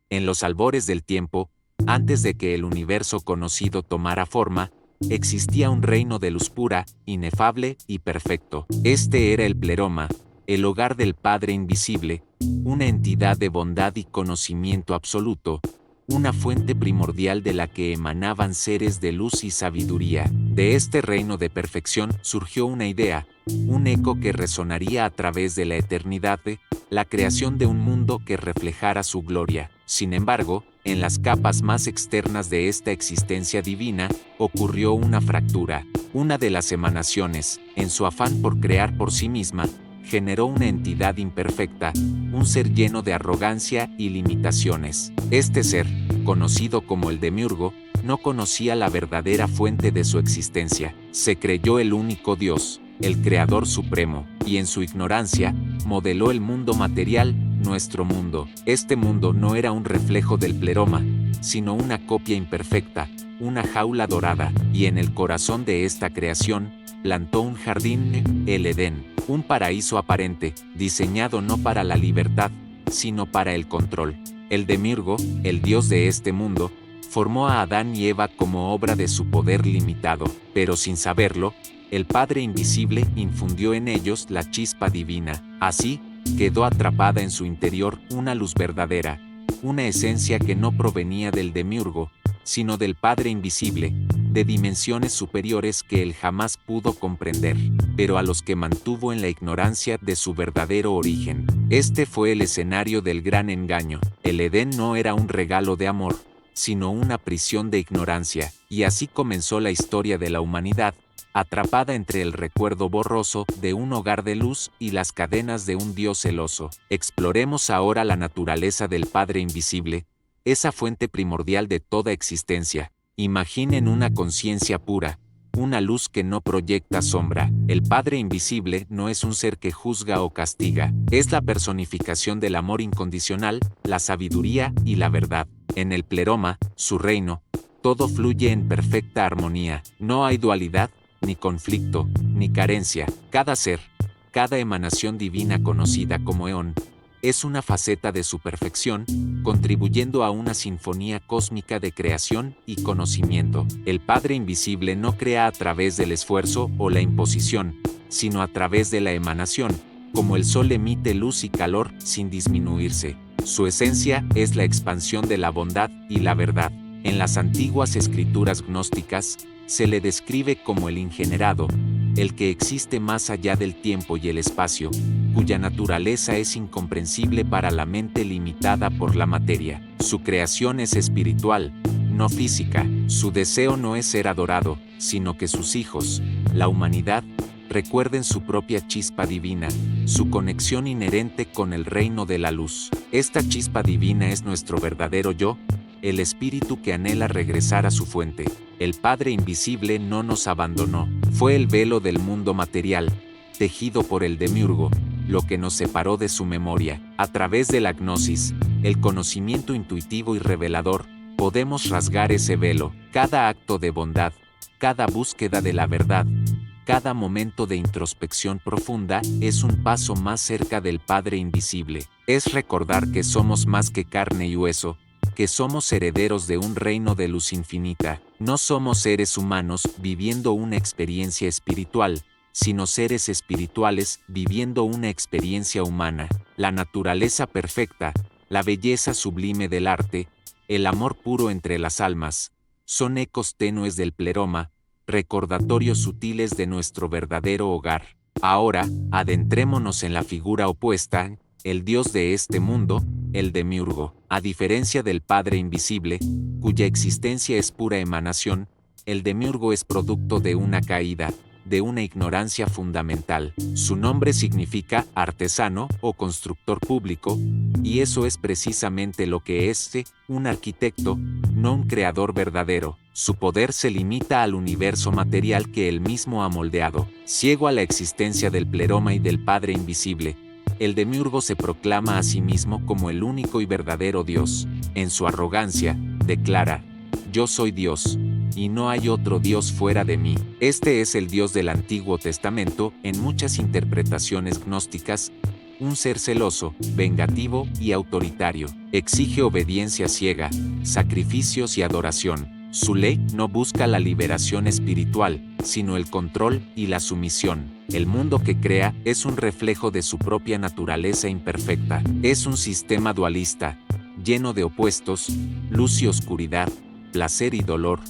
En los albores del tiempo, antes de que el universo conocido tomara forma, existía un reino de luz pura, inefable y perfecto. Este era el pleroma, el hogar del Padre Invisible, una entidad de bondad y conocimiento absoluto, una fuente primordial de la que emanaban seres de luz y sabiduría. De este reino de perfección surgió una idea, un eco que resonaría a través de la eternidad, la creación de un mundo que reflejara su gloria. Sin embargo, en las capas más externas de esta existencia divina, ocurrió una fractura. Una de las emanaciones, en su afán por crear por sí misma, generó una entidad imperfecta, un ser lleno de arrogancia y limitaciones. Este ser, conocido como el Demiurgo, no conocía la verdadera fuente de su existencia. Se creyó el único Dios, el Creador Supremo, y en su ignorancia, modeló el mundo material, nuestro mundo. Este mundo no era un reflejo del pleroma, sino una copia imperfecta, una jaula dorada, y en el corazón de esta creación, plantó un jardín, el Edén, un paraíso aparente, diseñado no para la libertad, sino para el control. El Demiurgo, el dios de este mundo, formó a Adán y Eva como obra de su poder limitado, pero sin saberlo, el Padre Invisible infundió en ellos la chispa divina. Así, quedó atrapada en su interior una luz verdadera, una esencia que no provenía del Demiurgo, sino del Padre Invisible, de dimensiones superiores que él jamás pudo comprender, pero a los que mantuvo en la ignorancia de su verdadero origen. Este fue el escenario del gran engaño. El Edén no era un regalo de amor, sino una prisión de ignorancia, y así comenzó la historia de la humanidad, atrapada entre el recuerdo borroso de un hogar de luz y las cadenas de un Dios celoso. Exploremos ahora la naturaleza del Padre Invisible, esa fuente primordial de toda existencia. Imaginen una conciencia pura, una luz que no proyecta sombra. El Padre Invisible no es un ser que juzga o castiga, es la personificación del amor incondicional, la sabiduría y la verdad. En el pleroma, su reino, todo fluye en perfecta armonía, no hay dualidad, ni conflicto, ni carencia. Cada ser, cada emanación divina conocida como eón, es una faceta de su perfección, contribuyendo a una sinfonía cósmica de creación y conocimiento. El Padre Invisible no crea a través del esfuerzo o la imposición, sino a través de la emanación, como el sol emite luz y calor sin disminuirse. Su esencia es la expansión de la bondad y la verdad. En las antiguas escrituras gnósticas, se le describe como el ingenerado, el que existe más allá del tiempo y el espacio, cuya naturaleza es incomprensible para la mente limitada por la materia. Su creación es espiritual, no física. Su deseo no es ser adorado, sino que sus hijos, la humanidad, recuerden su propia chispa divina, su conexión inherente con el reino de la luz. Esta chispa divina es nuestro verdadero yo, el espíritu que anhela regresar a su fuente. El Padre Invisible no nos abandonó, fue el velo del mundo material, tejido por el Demiurgo, lo que nos separó de su memoria. A través de la gnosis, el conocimiento intuitivo y revelador, podemos rasgar ese velo. Cada acto de bondad, cada búsqueda de la verdad, cada momento de introspección profunda es un paso más cerca del Padre Invisible. Es recordar que somos más que carne y hueso, que somos herederos de un reino de luz infinita. No somos seres humanos viviendo una experiencia espiritual, sino seres espirituales viviendo una experiencia humana. La naturaleza perfecta, la belleza sublime del arte, el amor puro entre las almas, son ecos tenues del pleroma, recordatorios sutiles de nuestro verdadero hogar. Ahora, adentrémonos en la figura opuesta, el dios de este mundo, el Demiurgo. A diferencia del Padre Invisible, cuya existencia es pura emanación, el Demiurgo es producto de una caída, de una ignorancia fundamental. Su nombre significa artesano o constructor público, y eso es precisamente lo que es, un arquitecto, no un creador verdadero. Su poder se limita al universo material que él mismo ha moldeado. Ciego a la existencia del pleroma y del Padre Invisible, el Demiurgo se proclama a sí mismo como el único y verdadero Dios. En su arrogancia, declara: yo soy Dios, y no hay otro Dios fuera de mí. Este es el Dios del Antiguo Testamento. En muchas interpretaciones gnósticas, un ser celoso, vengativo y autoritario. Exige obediencia ciega, sacrificios y adoración. Su ley no busca la liberación espiritual, sino el control y la sumisión. El mundo que crea es un reflejo de su propia naturaleza imperfecta. Es un sistema dualista, lleno de opuestos, luz y oscuridad, placer y dolor,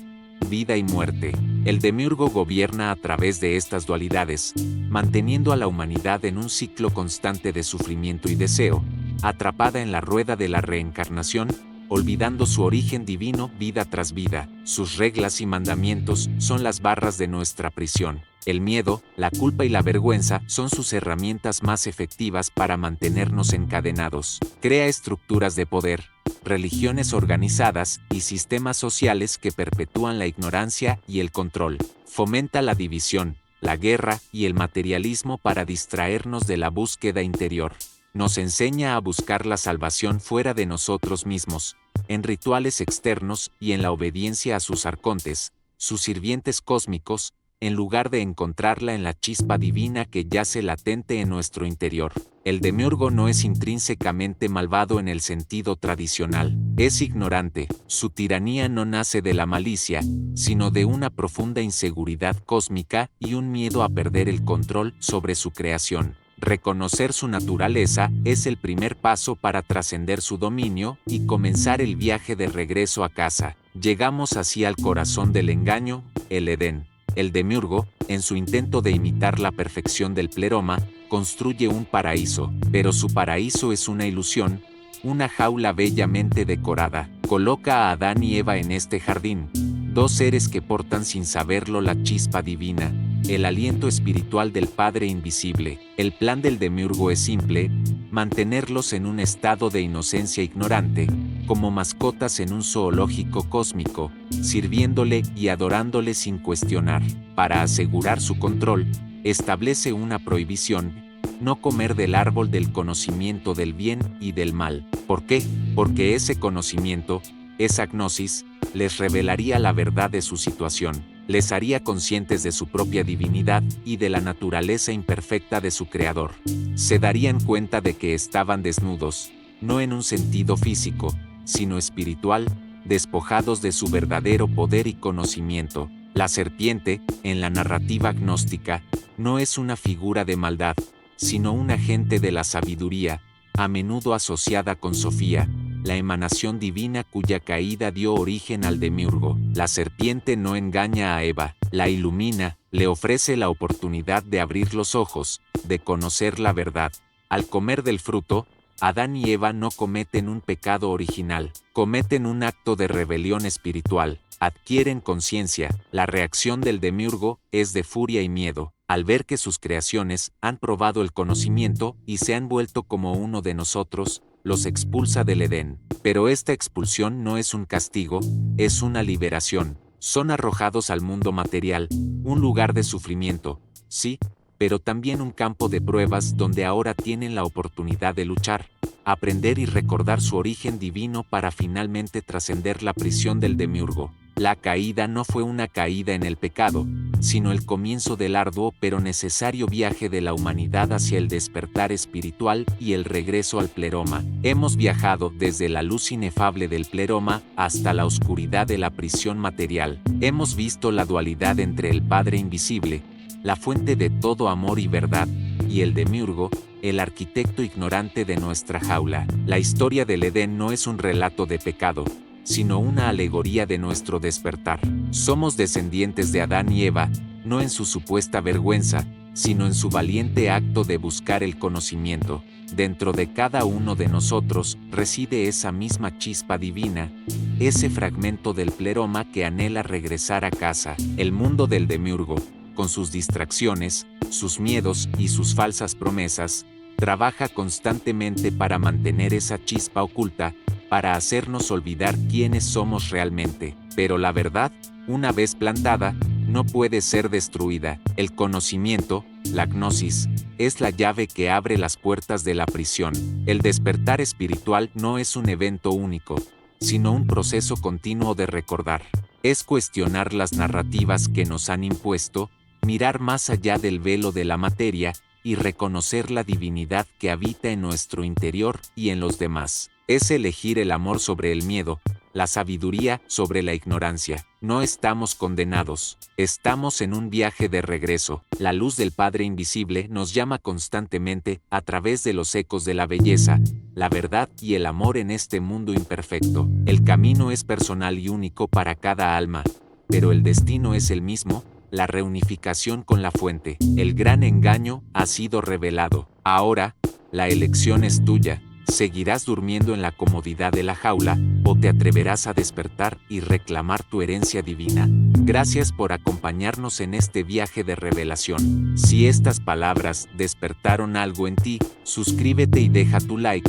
vida y muerte. El demiurgo gobierna a través de estas dualidades, manteniendo a la humanidad en un ciclo constante de sufrimiento y deseo, atrapada en la rueda de la reencarnación, olvidando su origen divino vida tras vida. Sus reglas y mandamientos son las barras de nuestra prisión. El miedo, la culpa y la vergüenza son sus herramientas más efectivas para mantenernos encadenados. Crea estructuras de poder, religiones organizadas y sistemas sociales que perpetúan la ignorancia y el control. Fomenta la división, la guerra y el materialismo para distraernos de la búsqueda interior. Nos enseña a buscar la salvación fuera de nosotros mismos, en rituales externos y en la obediencia a sus arcontes, sus sirvientes cósmicos, en lugar de encontrarla en la chispa divina que yace latente en nuestro interior. El demiurgo no es intrínsecamente malvado en el sentido tradicional, es ignorante. Su tiranía no nace de la malicia, sino de una profunda inseguridad cósmica y un miedo a perder el control sobre su creación. Reconocer su naturaleza es el primer paso para trascender su dominio y comenzar el viaje de regreso a casa. Llegamos así al corazón del engaño, el Edén. El demiurgo, en su intento de imitar la perfección del pleroma, construye un paraíso, pero su paraíso es una ilusión, una jaula bellamente decorada. Coloca a Adán y Eva en este jardín, dos seres que portan sin saberlo la chispa divina, el aliento espiritual del Padre invisible. El plan del demiurgo es simple: mantenerlos en un estado de inocencia ignorante, como mascotas en un zoológico cósmico, sirviéndole y adorándole sin cuestionar. Para asegurar su control, establece una prohibición: no comer del árbol del conocimiento del bien y del mal. ¿Por qué? Porque ese conocimiento, esa gnosis, les revelaría la verdad de su situación, les haría conscientes de su propia divinidad y de la naturaleza imperfecta de su creador. Se darían cuenta de que estaban desnudos, no en un sentido físico, sino espiritual, despojados de su verdadero poder y conocimiento. La serpiente, en la narrativa gnóstica, no es una figura de maldad, sino un agente de la sabiduría, a menudo asociada con Sofía, la emanación divina cuya caída dio origen al demiurgo. La serpiente no engaña a Eva, la ilumina, le ofrece la oportunidad de abrir los ojos, de conocer la verdad. Al comer del fruto, Adán y Eva no cometen un pecado original, cometen un acto de rebelión espiritual, adquieren conciencia. La reacción del demiurgo es de furia y miedo, al ver que sus creaciones han probado el conocimiento y se han vuelto como uno de nosotros, los expulsa del Edén. Pero esta expulsión no es un castigo, es una liberación. Son arrojados al mundo material, un lugar de sufrimiento, sí, pero también un campo de pruebas donde ahora tienen la oportunidad de luchar, aprender y recordar su origen divino para finalmente trascender la prisión del demiurgo. La caída no fue una caída en el pecado, sino el comienzo del arduo pero necesario viaje de la humanidad hacia el despertar espiritual y el regreso al pleroma. Hemos viajado desde la luz inefable del pleroma hasta la oscuridad de la prisión material. Hemos visto la dualidad entre el Padre invisible, la fuente de todo amor y verdad, y el demiurgo, el arquitecto ignorante de nuestra jaula. La historia del Edén no es un relato de pecado, sino una alegoría de nuestro despertar. Somos descendientes de Adán y Eva, no en su supuesta vergüenza, sino en su valiente acto de buscar el conocimiento. Dentro de cada uno de nosotros reside esa misma chispa divina, ese fragmento del pleroma que anhela regresar a casa. El mundo del demiurgo, con sus distracciones, sus miedos y sus falsas promesas, trabaja constantemente para mantener esa chispa oculta, para hacernos olvidar quiénes somos realmente. Pero la verdad, una vez plantada, no puede ser destruida. El conocimiento, la gnosis, es la llave que abre las puertas de la prisión. El despertar espiritual no es un evento único, sino un proceso continuo de recordar. Es cuestionar las narrativas que nos han impuesto, mirar más allá del velo de la materia, y reconocer la divinidad que habita en nuestro interior y en los demás. Es elegir el amor sobre el miedo, la sabiduría sobre la ignorancia. No estamos condenados, estamos en un viaje de regreso. La luz del Padre Invisible nos llama constantemente a través de los ecos de la belleza, la verdad y el amor en este mundo imperfecto. El camino es personal y único para cada alma, pero el destino es el mismo, la reunificación con la fuente. El gran engaño ha sido revelado. Ahora, la elección es tuya. ¿Seguirás durmiendo en la comodidad de la jaula o te atreverás a despertar y reclamar tu herencia divina? Gracias por acompañarnos en este viaje de revelación. Si estas palabras despertaron algo en ti, suscríbete y deja tu like.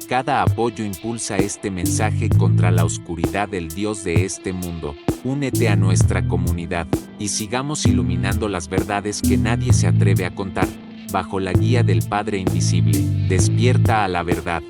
Cada apoyo impulsa este mensaje contra la oscuridad del Dios de este mundo. Únete a nuestra comunidad y sigamos iluminando las verdades que nadie se atreve a contar. Bajo la guía del Padre Invisible, despierta a la verdad.